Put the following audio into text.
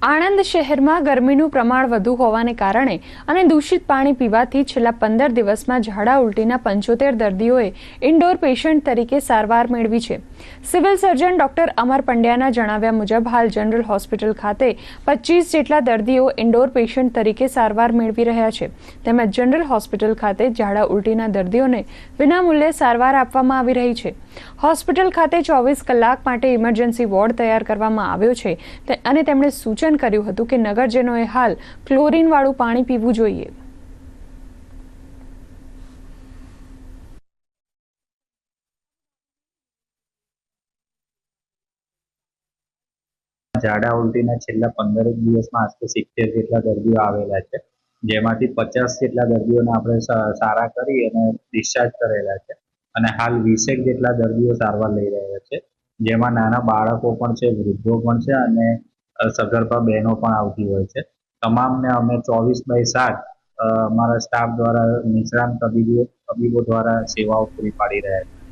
આણંદ શહેરમાં ગરમીનું પ્રમાણ વધુ હોવાને કારણે અને દૂષિત પાણી પીવાથી છેલ્લા 15 દિવસમાં ઝાડા ઉલટીના 75 દર્દીઓએ ઇન્ડોર પેશન્ટ તરીકે સારવાર મેળવી છે। સિવિલ સર્જન ડોક્ટર અમર પંડ્યાના જણાવ્યા મુજબ હાલ જનરલ હોસ્પિટલ ખાતે 25 જેટલા દર્દીઓ ઇન્ડોર પેશન્ટ તરીકે સારવાર મેળવી રહ્યા છે। તેમજ જનરલ હોસ્પિટલ ખાતે ઝાડા ઉલટીના દર્દીઓને વિનામૂલ્યે સારવાર આપવામાં આવી રહી છે। હોસ્પિટલ ખાતે 24 કલાક માટે ઇમરજન્સી વોર્ડ તૈયાર કરવામાં આવ્યો છે અને તેમણે સૂચન કર્યું હતું કે નગરજનોએ હાલ ક્લોરીન વાળું પાણી પીવું જોઈએ। ઝાડા ઉલટીના છેલ્લા 15 દિવસમાં આશરે 70 જેટલા દર્દીઓ આવેલા છે, જેમાંથી 50 જેટલા દર્દીઓને આપણે સારા કરી અને ડિસ્ચાર્જ કરેલા છે અને હાલ 20 જેટલા દર્દીઓ સારવાર લઈ રહ્યા છે, જેમાં નાના બાળકો પણ છે, વૃદ્ધો પણ છે અને સગર્ભા બહેનો પણ આવતી હોય છે। તમામને અમે 24/7 અમારા સ્ટાફ દ્વારા નિષ્ણાત તબીબો દ્વારા સેવાઓ પૂરી પાડી રહ્યા છે।